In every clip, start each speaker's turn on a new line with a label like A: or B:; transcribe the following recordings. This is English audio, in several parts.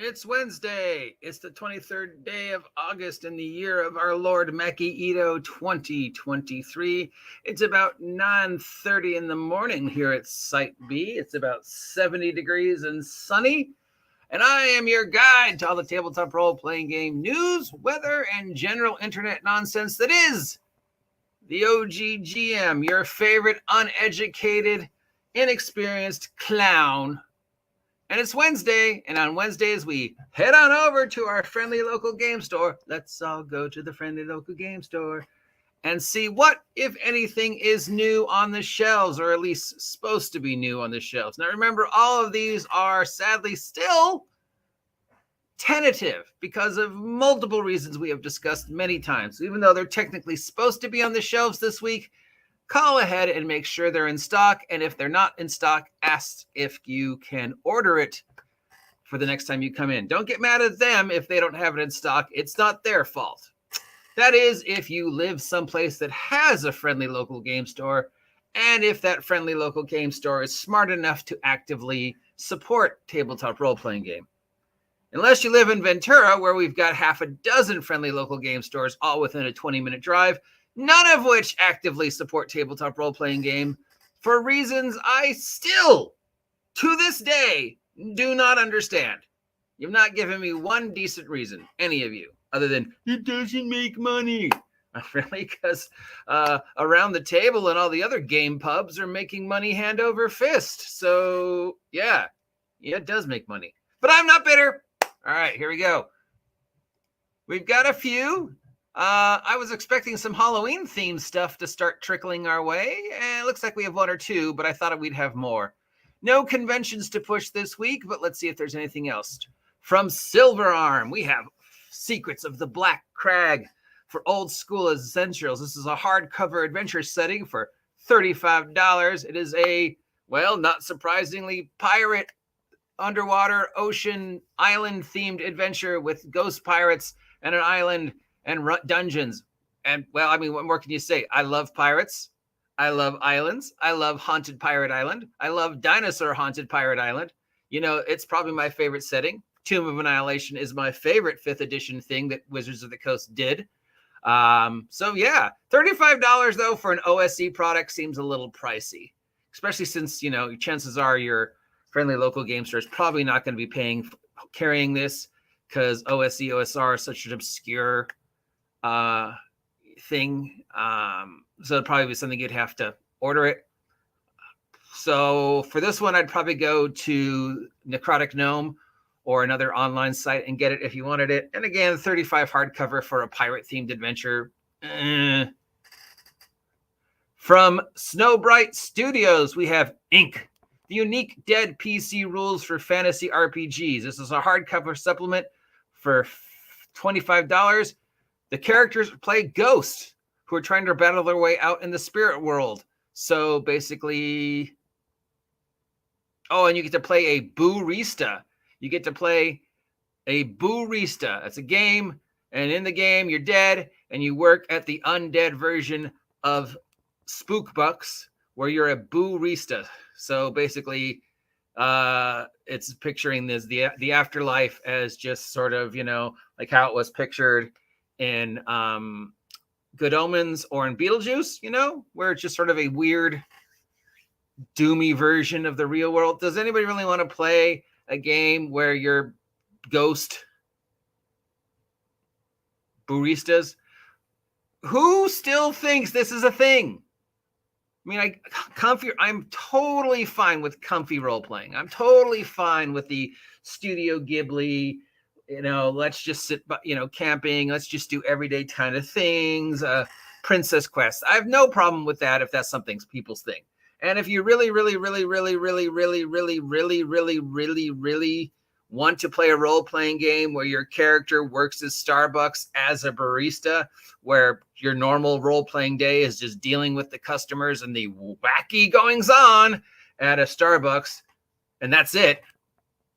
A: It's Wednesday. It's the 23rd day of August in the year of our Lord Maki Ito 2023. It's about 9:30 in the morning here at Site B. It's about 70 degrees and sunny. And I am your guide to all the tabletop role-playing game news, weather, and general internet nonsense that is the OGGM, your favorite uneducated, inexperienced clown. And it's Wednesday, and on Wednesdays, we head on over to our friendly local game store. Let's all go to the friendly local game store and see what, if anything, is new on the shelves, or at least supposed to be new on the shelves. Now, remember, all of these are sadly still tentative because of multiple reasons we have discussed many times. Even though they're technically supposed to be on the shelves this week, call ahead and make sure they're in stock. And if they're not in stock, ask if you can order it for the next time you come in. Don't get mad at them if they don't have it in stock. It's not their fault. That is, if you live someplace that has a friendly local game store, and if that friendly local game store is smart enough to actively support tabletop role-playing game. Unless you live in Ventura, where we've got half a dozen friendly local game stores, all within a 20-minute drive, none of which actively support tabletop role-playing game for reasons I still, to this day, do not understand. You've not given me one decent reason, any of you, other than, it doesn't make money. Really? Because around the table and all the other game pubs are making money hand over fist. So, yeah, it does make money. But I'm not bitter. All right, here we go. We've got a few. I was expecting some Halloween-themed stuff to start trickling our way, and it looks like we have one or two, but I thought we'd have more. No conventions to push this week, but let's see if there's anything else. From Silverarm, we have Secrets of the Black Crag for old school essentials. This is a hardcover adventure setting for $35. It is a, well, not surprisingly, pirate, underwater, ocean, island-themed adventure with ghost pirates and an island and dungeons. And, well, I mean, what more can you say? I love pirates. I love islands. I love Haunted Pirate Island. I love Dinosaur Haunted Pirate Island. You know, it's probably my favorite setting. Tomb of Annihilation is my favorite 5th edition thing that Wizards of the Coast did. So, yeah, $35, though, for an OSE product seems a little pricey, especially since, you know, chances are your friendly local game store is probably not going to be carrying this because OSE, OSR is such an obscure thing. So it'd probably be something you'd have to order it. So for this one, I'd probably go to Necrotic Gnome or another online site and get it if you wanted it. And again, $35 hardcover for a pirate-themed adventure. From Snowbright Studios, we have Ink, the unique dead PC rules for fantasy RPGs. This is a hardcover supplement for $25. The characters play ghosts who are trying to battle their way out in the spirit world. So basically, oh, and you get to play a Boorista. You get to play a Boorista. It's a game, and in the game, you're dead, and you work at the undead version of Spookbucks, where you're a Boorista. So basically, it's picturing this the afterlife as just sort of, you know, like how it was pictured in Good Omens or in Beetlejuice, you know, where it's just sort of a weird, doomy version of the real world. Does anybody really want to play a game where you're ghost Booristas? Who still thinks this is a thing? I mean, I'm totally fine with comfy role playing. I'm totally fine with the Studio Ghibli, you know, let's just sit, you know, camping. Let's just do everyday kind of things. Princess Quest. I have no problem with that if that's something people's thing. And if you really want to play a role-playing game where your character works at Starbucks as a barista, where your normal role-playing day is just dealing with the customers and the wacky goings-on at a Starbucks, and that's it,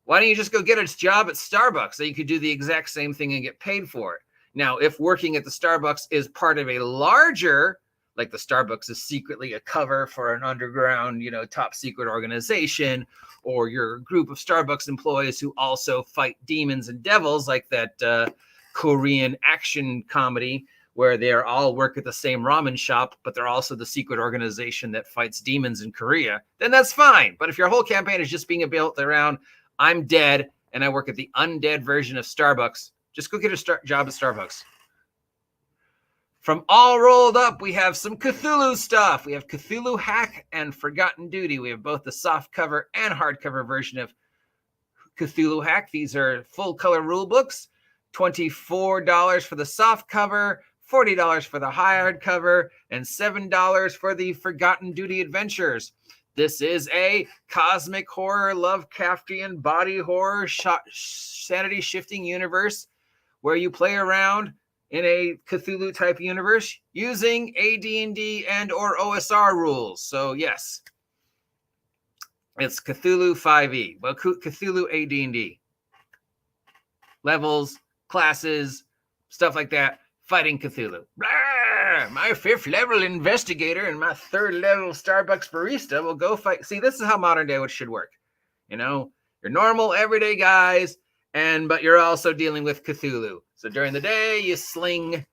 A: why don't you just go get a job at Starbucks so you could do the exact same thing and get paid for it? Now, if working at the Starbucks is part of a larger like the Starbucks is secretly a cover for an underground, top secret organization, or you're a group of Starbucks employees who also fight demons and devils, like that Korean action comedy where they all work at the same ramen shop, but they're also the secret organization that fights demons in Korea, then that's fine. But if your whole campaign is just being built around, I'm dead and I work at the undead version of Starbucks, just go get a job at Starbucks. From All Rolled Up, we have some Cthulhu stuff. We have Cthulhu Hack and Forgotten Duty. We have both the soft cover and hardcover version of Cthulhu Hack. These are full color rule books, $24 for the soft cover, $40 for the hardcover, and $7 for the Forgotten Duty Adventures. This is a cosmic horror, Lovecraftian body horror, sanity shifting universe where you play around in a Cthulhu type universe using AD&D and or OSR rules. So yes, it's Cthulhu 5e. Well, Cthulhu AD&D. Levels, classes, stuff like that. Fighting Cthulhu. Blah! My 5th level investigator and my 3rd level Starbucks barista will go fight. See, this is how modern day should work. You're normal everyday guys, but you're also dealing with Cthulhu. So during the day, you sling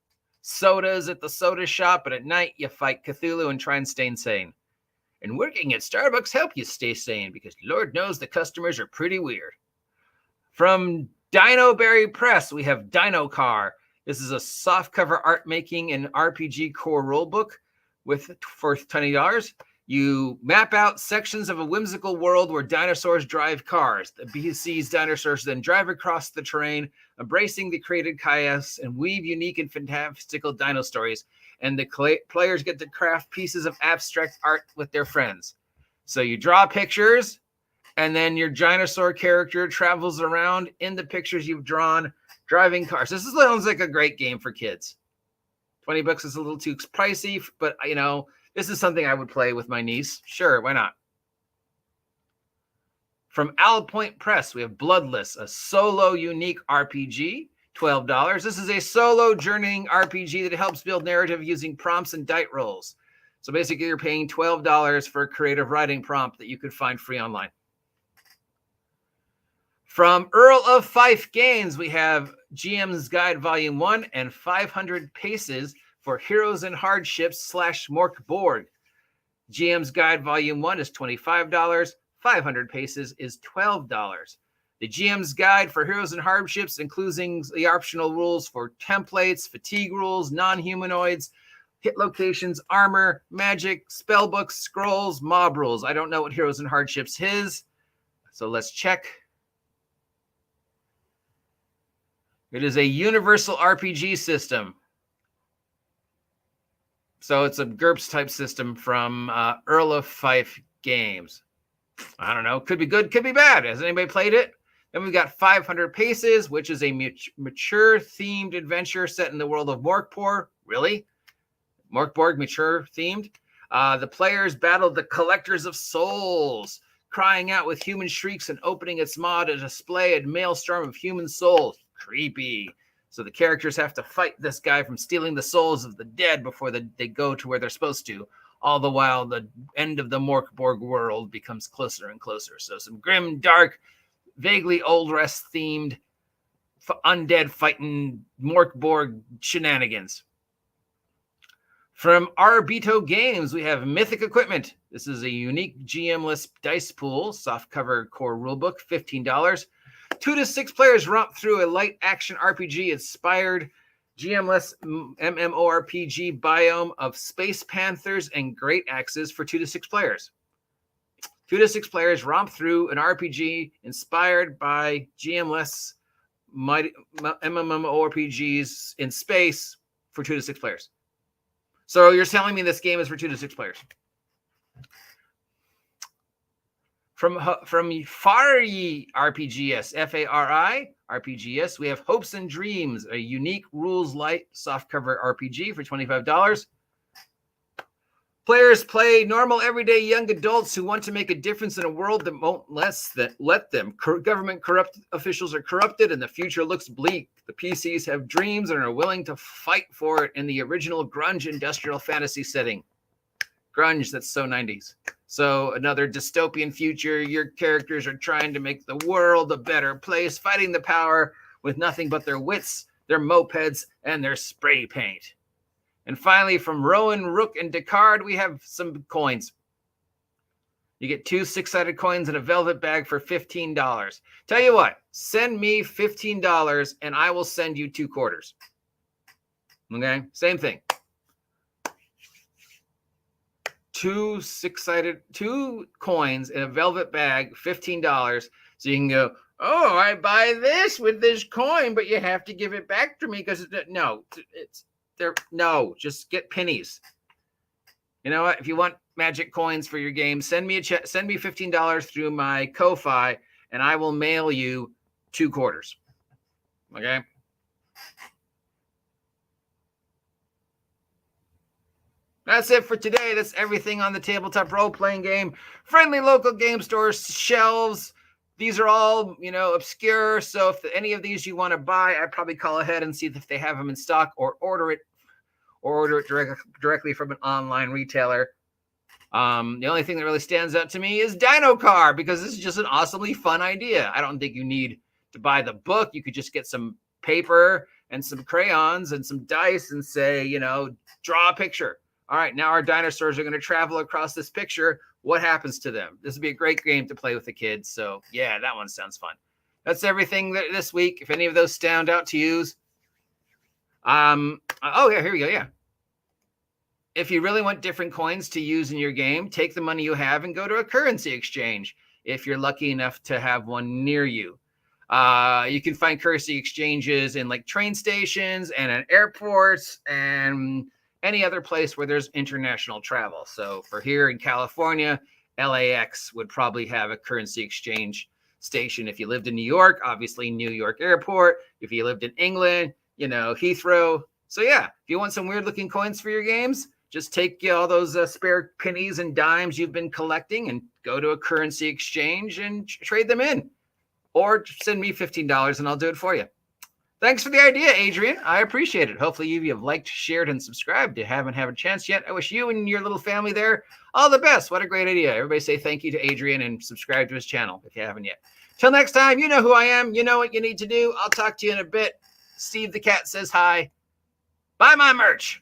A: sodas at the soda shop, but at night, you fight Cthulhu and try and stay sane. And working at Starbucks help you stay sane because Lord knows the customers are pretty weird. From Dino Berry Press, we have Dino Car. This is a softcover art making and RPG core rulebook for $20. You map out sections of a whimsical world where dinosaurs drive cars. The BC's dinosaurs then drive across the terrain, embracing the created chaos and weave unique and fantastical dino stories. And the players get to craft pieces of abstract art with their friends. So you draw pictures, and then your dinosaur character travels around in the pictures you've drawn, driving cars. This sounds like a great game for kids. $20 is a little too pricey, but this is something I would play with my niece. Sure, why not? From Owl Point Press, we have Bloodless, a solo unique RPG, $12. This is a solo journeying RPG that helps build narrative using prompts and dice rolls. So basically, you're paying $12 for a creative writing prompt that you could find free online. From Earl of Fife Games, we have GM's Guide Volume 1 and 500 Paces for Heroes and Hardships / MÖRK BORG. GM's Guide Volume 1 is $25. 500 Paces is $12. The GM's Guide for Heroes and Hardships, including the optional rules for templates, fatigue rules, non-humanoids, hit locations, armor, magic, spellbooks, scrolls, mob rules. I don't know what Heroes and Hardships is, so let's check. It is a universal RPG system. So it's a GURPS type system from Earl of Fife Games. I don't know. Could be good, could be bad. Has anybody played it? Then we've got 500 Paces, which is a mature themed adventure set in the world of MÖRK BORG. Really? MÖRK BORG, mature themed? The players battled the Collectors of Souls, crying out with human shrieks and opening its maw to display a maelstrom of human souls. Creepy. So the characters have to fight this guy from stealing the souls of the dead before they go to where they're supposed to. All the while, the end of the MÖRK BORG world becomes closer and closer. So some grim, dark, vaguely Old West themed undead fighting MÖRK BORG shenanigans. From Arbito Games, we have Mythic Equipment. This is a unique GM-less dice pool, softcover core rulebook, $15. 2 to 6 players romp through a light action RPG inspired GM-less MMORPG biome of Space Panthers and Great Axes for 2 to 6 players. 2 to 6 players romp through an RPG inspired by GM-less MMORPGs in space for 2 to 6 players. So you're telling me this game is for 2 to 6 players. From Fari RPGS, Fari RPGS, we have Hopes and Dreams, a unique rules light softcover RPG for $25. Players play normal, everyday young adults who want to make a difference in a world that won't let them. Government corrupt officials are corrupted and the future looks bleak. The PCs have dreams and are willing to fight for it in the original grunge industrial fantasy setting. Grunge, that's so 90s. So another dystopian future. Your characters are trying to make the world a better place, fighting the power with nothing but their wits, their mopeds, and their spray paint. And finally, from Rowan, Rook, and Descartes, we have some coins. You get 2 6-sided coins in a velvet bag for $15. Tell you what, send me $15 and I will send you 2 quarters. Okay, same thing. 2 6-sided, 2 coins in a velvet bag, $15. So you can go, oh, I buy this with this coin, but you have to give it back to me because no, just get pennies. You know what? If you want magic coins for your game, send me send me $15 through my Ko-Fi, and I will mail you 2 quarters. Okay. That's it for today. That's everything on the tabletop role-playing game. Friendly local game stores, shelves. These are all, obscure. So if any of these you want to buy, I'd probably call ahead and see if they have them in stock or order it directly from an online retailer. The only thing that really stands out to me is Dino Car, because this is just an awesomely fun idea. I don't think you need to buy the book. You could just get some paper and some crayons and some dice and say, draw a picture. All right, now our dinosaurs are going to travel across this picture. What happens to them? This would be a great game to play with the kids. So yeah, that one sounds fun. That's everything this week. If any of those stand out to you, here we go. Yeah. If you really want different coins to use in your game, take the money you have and go to a currency exchange. If you're lucky enough to have one near you, you can find currency exchanges in like train stations and at airports and any other place where there's international travel. So for here in California, LAX would probably have a currency exchange station. If you lived in New York, obviously New York Airport. If you lived in England, Heathrow. So yeah, if you want some weird looking coins for your games, just take all those spare pennies and dimes you've been collecting and go to a currency exchange and trade them in. Or send me $15 and I'll do it for you. Thanks for the idea, Adrian. I appreciate it. Hopefully you have liked, shared, and subscribed. If you haven't had a chance yet, I wish you and your little family there all the best. What a great idea. Everybody say thank you to Adrian and subscribe to his channel if you haven't yet. Till next time, you know who I am. You know what you need to do. I'll talk to you in a bit. Steve the Cat says hi. Buy my merch.